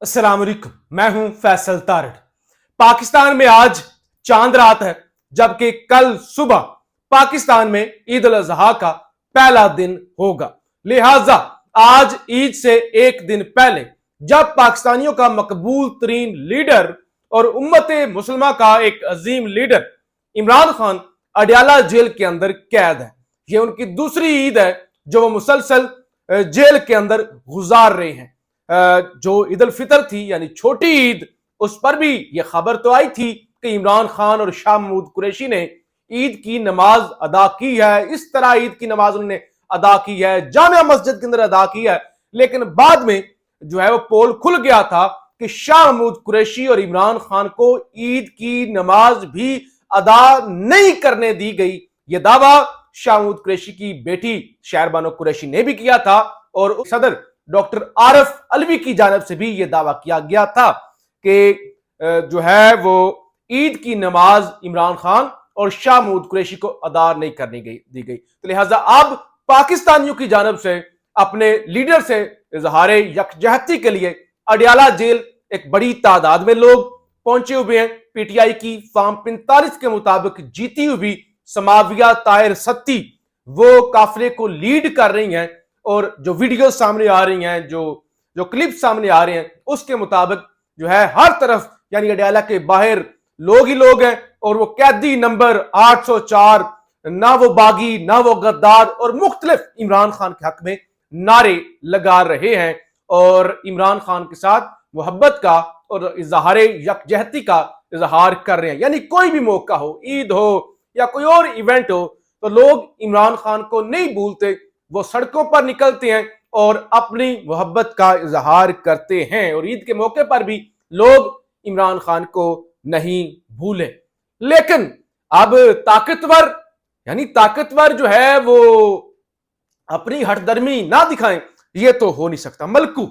अस्सलाम वालेकुम, मैं हूं फैसल तारड़। पाकिस्तान में आज चांद रात है, जबकि कल सुबह पाकिस्तान में ईद उल अजहा का पहला दिन होगा। लिहाजा आज ईद से एक दिन पहले जब पाकिस्तानियों का मकबूल तरीन लीडर और उम्मत मुसलमा का एक अजीम लीडर इमरान खान अडयाला जेल के अंदर कैद है, यह उनकी दूसरी ईद है जो वो मुसलसल जेल के अंदर गुजार रहे हैं। जो ईद उल फितर थी यानी छोटी ईद, उस पर भी यह खबर तो आई थी कि इमरान खान और शाह महमूद कुरैशी ने ईद की नमाज अदा की है। इस तरह ईद की नमाज उन्होंने अदा की है, जामिया मस्जिद के अंदर अदा की है। लेकिन बाद में जो है वो पोल खुल गया था कि शाह महमूद कुरैशी और इमरान खान को ईद की नमाज भी अदा नहीं करने दी गई। यह दावा शाह महमूद कुरैशी की बेटी शहरबानो कुरैशी ने भी किया था और सदर डॉक्टर आरिफ अलवी की जानब से भी यह दावा किया गया था कि जो है वो ईद की नमाज इमरान खान और शाह महमूद कुरैशी को अदा नहीं करने दी गई। तो लिहाजा अब पाकिस्तानियों की जानब से अपने लीडर से इजहार यकजहती के लिए अडयाला जेल एक बड़ी तादाद में लोग पहुंचे हुए हैं। पीटीआई की फार्म 45 के मुताबिक जीती हुई समाविया ताहिर सत्ती वो काफिले को लीड कर रही हैं और जो वीडियो सामने आ रही हैं, जो क्लिप सामने आ रहे हैं, उसके मुताबिक जो है हर तरफ यानी अडयाला के बाहर लोग ही लोग हैं और वो कैदी नंबर 804 ना वो बागी ना वो गद्दार और मुख्तलिफ इमरान खान के हक में नारे लगा रहे हैं और इमरान खान के साथ मोहब्बत का और इजहार यकजहती का इजहार कर रहे हैं। यानी कोई भी मौका हो, ईद हो या कोई और इवेंट हो, तो लोग इमरान खान को नहीं भूलते, वो सड़कों पर निकलते हैं और अपनी मोहब्बत का इजहार करते हैं। और ईद के मौके पर भी लोग इमरान खान को नहीं भूले। लेकिन अब ताकतवर जो है वो अपनी हठधर्मी ना दिखाएं, ये तो हो नहीं सकता। मलकू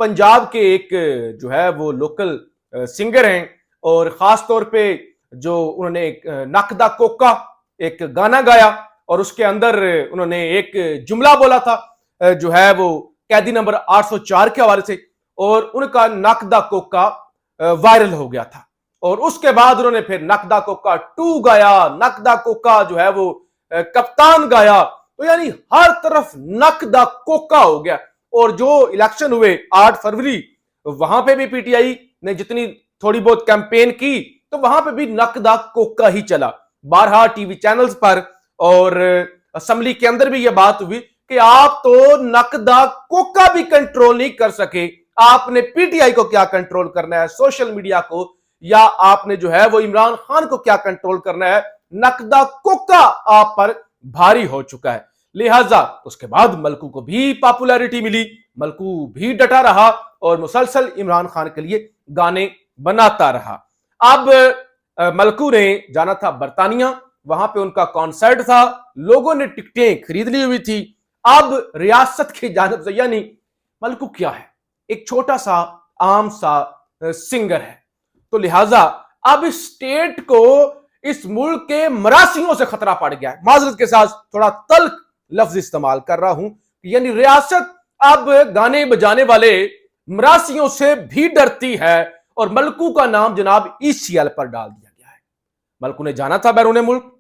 पंजाब के एक जो है वो लोकल सिंगर हैं और खास तौर पे जो उन्होंने नक दा कोका एक गाना गाया और उसके अंदर उन्होंने एक जुमला बोला था जो है वो कैदी नंबर 804 के हवाले से, और उनका नक दा कोका वायरल हो गया था। और उसके बाद उन्होंने फिर नक दा कोका 2 गाया, नक दा कोका जो है वो कप्तान गाया। तो यानी हर तरफ नक दा कोका हो गया। और जो इलेक्शन हुए 8 फरवरी, वहां पे भी पीटीआई ने जितनी थोड़ी बहुत कैंपेन की तो वहां पे भी नक दा कोका ही चला, 12 टीवी चैनल्स पर। और असेंबली के अंदर भी यह बात हुई कि आप तो नक दा कोका भी कंट्रोल नहीं कर सके, आपने पीटीआई को क्या कंट्रोल करना है, सोशल मीडिया को, या आपने जो है वो इमरान खान को क्या कंट्रोल करना है। नक दा कोका आप पर भारी हो चुका है। लिहाजा उसके बाद मलकू को भी पॉपुलैरिटी मिली, मलकू भी डटा रहा और मुसलसल इमरान खान के लिए गाने बनाता रहा। अब मलकू ने जाना था बरतानिया, वहां पे उनका कॉन्सर्ट था, लोगों ने टिकटें खरीद ली हुई थी। अब रियासत की जानिब से, यानी मलकू क्या है, एक छोटा सा आम सा सिंगर है, तो लिहाजा अब इस स्टेट को, इस मुल्क के मरासियों से खतरा पड़ गया है। माजरत के साथ थोड़ा तल्ख लफ्ज इस्तेमाल कर रहा हूं, यानी रियासत अब गाने बजाने वाले मरासियों से भी डरती है और मलकू का नाम जनाब ईसीएल पर डाल दिया गया है। मलकू ने जाना था बैरून मुल्क,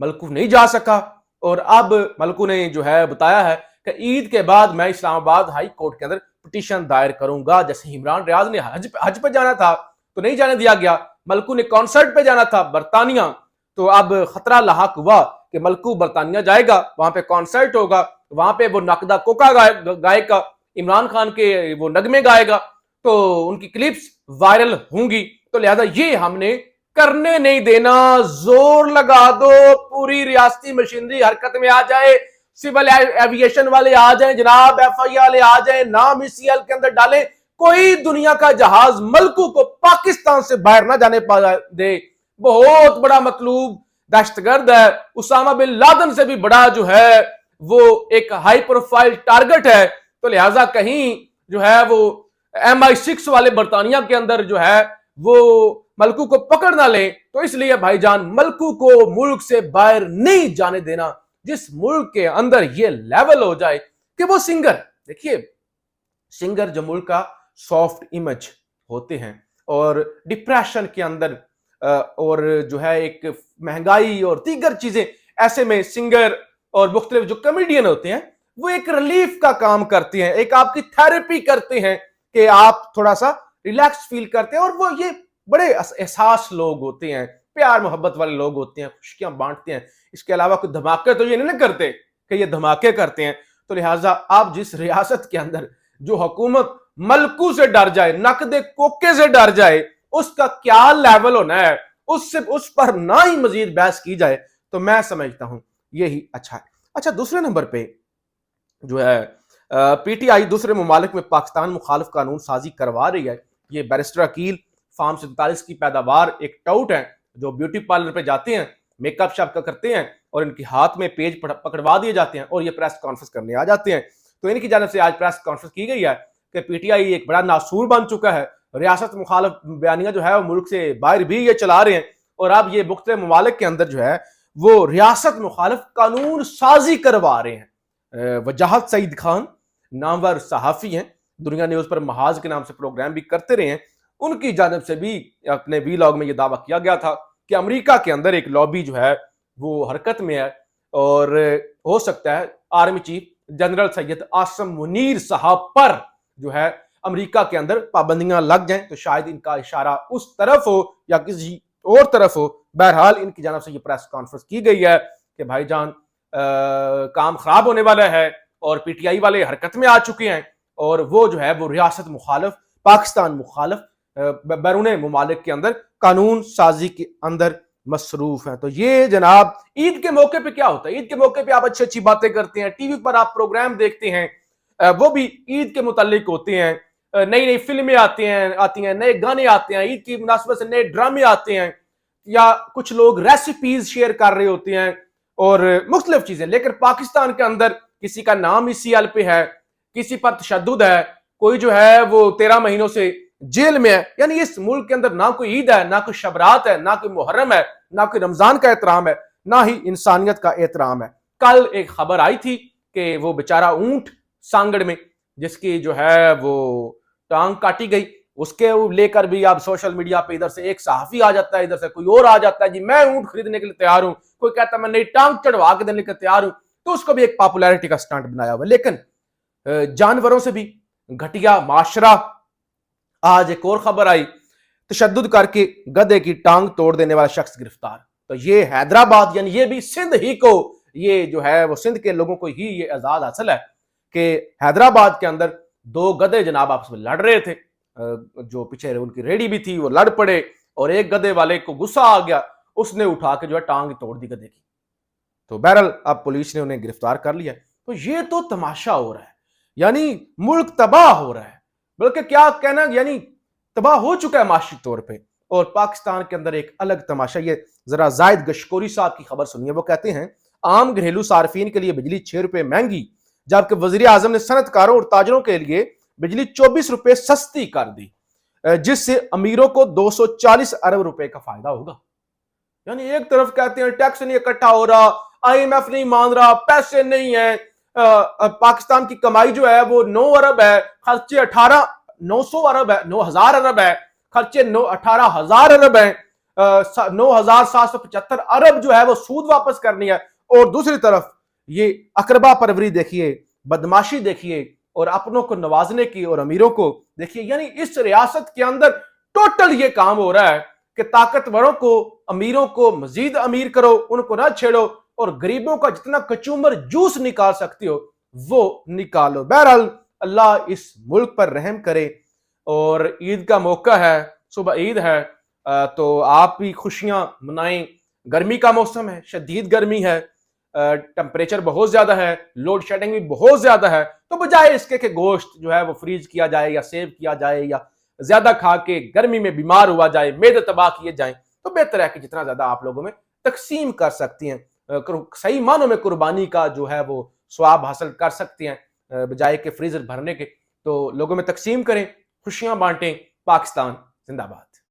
मलकू नहीं जा सका और अब मलकू ने जो है बताया है कि ईद के बाद मैं इस्लामाबाद हाई कोर्ट के अंदर पिटीशन दायर करूंगा। जैसे इमरान रियाज ने हज पे जाना था तो नहीं जाने दिया गया, मलकू ने कॉन्सर्ट पे जाना था बरतानिया, तो अब खतरा लाहक हुआ कि मलकू बरतानिया जाएगा, वहां पे कॉन्सर्ट होगा, वहां पे वो नकदा कोका गाएगा, इमरान खान के वो नगमे गाएगा, तो उनकी क्लिप्स वायरल होंगी। तो लिहाजा ये हमने करने नहीं देना, जोर लगा दो, पूरी रियासती मशीनरी हरकत में आ जाए, सिविल एविएशन वाले आ जाएं जनाब, एफआई वाले आ जाएं, नाम ईसीएल के अंदर डालें, कोई दुनिया का जहाज मलकू को पाकिस्तान से बाहर ना जाने पा दे। बहुत बड़ा मतलूब दहशतगर्द है, उसामा बिन लादेन से भी बड़ा जो है वो एक हाई प्रोफाइल टारगेट है। तो लिहाजा कहीं जो है वो MI6 वाले बरतानिया के अंदर जो है वो मलकू को पकड़ ना ले, तो इसलिए भाईजान मलकू को मुल्क से बाहर नहीं जाने देना। जिस मुल्क के अंदर ये लेवल हो जाए कि वो सिंगर, देखिए सिंगर जो मुल्क का सॉफ्ट इमेज होते हैं और डिप्रेशन के अंदर और जो है एक महंगाई और दीगर चीजें, ऐसे में सिंगर और मुख्तलिफ जो कमेडियन होते हैं वो एक रिलीफ का काम करते हैं, एक आपकी थेरेपी करते हैं कि आप थोड़ा सा रिलैक्स फील करते हैं। और वो ये बड़े एहसास लोग होते हैं, प्यार मोहब्बत वाले लोग होते हैं, खुशियां बांटते हैं। इसके अलावा कोई धमाके तो ये नहीं करते कि ये धमाके करते हैं। तो लिहाजा आप जिस रियासत के अंदर जो हुकूमत मलकू से डर जाए, नकदे कोके से डर जाए, उसका क्या लेवल होना है, उससे उस पर ना ही मजीद बहस की जाए, तो मैं समझता हूं यही अच्छा है। अच्छा, दूसरे नंबर पे जो है पीटीआई दूसरे ममालिक में पाकिस्तान मुखालिफ कानून साजी करवा रही है। ये बैरिस्टर अकील फार्म 47 की पैदावार एक टाउट है जो ब्यूटी पार्लर पे जाते हैं, मेकअप शॉप का करते हैं और इनके हाथ में पेज पकड़वा दिए जाते हैं और ये प्रेस कॉन्फ्रेंस करने आ जाते हैं। तो इनकी जानब से आज प्रेस कॉन्फ्रेंस की गई है कि पीटीआई एक बड़ा नासूर बन चुका है, रियासत मुखालिफ बयानियां जो है वो मुल्क से बाहर भी ये चला रहे हैं और अब ये मुख्तलिफ ममालिक के अंदर जो है वो रियासत मुखालिफ कानून साजी करवा रहे हैं। वजाहत सईद खान नामवर सहाफी हैं, दुनिया न्यूज पर महाज के नाम से प्रोग्राम भी करते रहे हैं, उनकी जानब से भी अपने वीलॉग में यह दावा किया गया था कि अमेरिका के अंदर एक लॉबी जो है वो हरकत में है और हो सकता है army chief general Syed Asim Munir साहब पर जो है अमेरिका के अंदर पाबंदियां लग जाएं। तो शायद इनका इशारा उस तरफ हो या किसी और तरफ हो। बहरहाल इनकी जानब से ये प्रेस कॉन्फ्रेंस की गई है कि भाईजान काम खराब होने वाला है और पीटीआई वाले हरकत में आ चुके हैं और वो जो है वो रियासत मुखालिफ, पाकिस्तान मुखालिफ बैरून मुमालिक के अंदर कानून साजी के अंदर मसरूफ है। तो ये जनाब ईद के मौके पे क्या होता है, ईद के मौके पे आप अच्छी अच्छी बातें करते हैं, टीवी पर आप प्रोग्राम देखते हैं, वो भी ईद के मुतालिक होते हैं, नई नई फिल्में आती हैं, नए गाने आते हैं, ईद की मुनासबत से नए ड्रामे आते हैं या कुछ लोग रेसिपीज शेयर कर रहे होते हैं और मुख्तलिफ चीजें। लेकिन पाकिस्तान के अंदर किसी का नाम ECL पे है, किसी पर तशद्दुद है, कोई जो है वो 13 महीनों से जेल में है। यानी इस मुल्क के अंदर ना कोई ईद है, ना कोई शबरात है, ना कोई मुहर्रम है, ना कोई रमजान का एहतराम है, ना ही इंसानियत का एहतराम है। कल एक खबर आई थी कि वो बेचारा ऊंट सांगड़ में जिसकी जो है वो टांग काटी गई, उसके लेकर भी अब सोशल मीडिया पे इधर से एक सहाफी आ जाता है, इधर से कोई और आ जाता है, जी मैं ऊंट खरीदने के लिए तैयार हूं, कोई कहता है मैं नई टांग चढ़वा के देने के तैयार हूं। तो उसको भी एक पॉपुलैरिटी का स्टंट बनाया हुआ। लेकिन जानवरों से भी घटिया माशरा। आज एक और खबर आई, तशद्दुद करके गधे की टांग तोड़ देने वाला शख्स गिरफ्तार। तो ये हैदराबाद यानी ये भी सिंध ही को, ये जो है वो सिंध के लोगों को ही ये एजाज हासिल है कि हैदराबाद के अंदर दो गधे जनाब आपस में लड़ रहे थे, जो पीछे उनकी रेडी भी थी वो लड़ पड़े और एक गधे वाले को गुस्सा आ गया, उसने उठा के जो है टांग तोड़ दी गधे की। तो बहरहाल अब पुलिस ने उन्हें गिरफ्तार कर लिया। तो ये तो तमाशा हो रहा है, यानी मुल्क तबाह हो रहा है, बल्कि क्या कहना, यानी तबाह हो चुका है माशी तौर पे। और पाकिस्तान के अंदर एक अलग तमाशा, ये जरा जायद गशकोरी साहब की खबर सुनिए। वो कहते हैं आम घरेलू सार्फिन के लिए बिजली 6 रुपए महंगी, जबकि वजीर आजम ने सनतकारों और ताजरों के लिए बिजली 24 रुपए सस्ती कर दी, जिससे अमीरों को 240 अरब रुपए का फायदा होगा। यानी एक तरफ कहते हैं टैक्स नहीं इकट्ठा हो रहा, IMF नहीं मान रहा, पैसे नहीं है, पाकिस्तान की कमाई जो है वो 9 अरब है, खर्चे 900 अरब है, 9000 अरब है, खर्चे 18,000 अरब है, 9,775 अरब जो है वो सूद वापस करनी है। और दूसरी तरफ ये अकरबा परवरी देखिए, बदमाशी देखिए और अपनों को नवाजने की और अमीरों को देखिए। यानी इस रियासत के अंदर टोटल ये काम हो रहा है कि ताकतवरों को, अमीरों को मजीद अमीर करो, उनको ना छेड़ो और गरीबों का जितना कचूमर जूस निकाल सकती हो वो निकालो। बहरहाल अल्लाह इस मुल्क पर रहम करे। और ईद का मौका है, सुबह ईद है, तो आप भी खुशियां मनाएं। गर्मी का मौसम है, शदीद गर्मी है, टेम्परेचर बहुत ज्यादा है, लोड शेडिंग भी बहुत ज्यादा है। तो बजाय इसके कि गोश्त जो है वो फ्रीज किया जाए या सेव किया जाए या ज्यादा खा के गर्मी में बीमार हुआ जाए, मेदे तबाह किए जाए, तो बेहतर है कि जितना ज्यादा आप लोगों में तकसीम कर सकती हैं, सही मानों में कुर्बानी का जो है वो स्वाब हासिल कर सकती हैं, बजाय के फ्रीजर भरने के। तो लोगों में तकसीम करें, खुशियां बांटें। पाकिस्तान जिंदाबाद।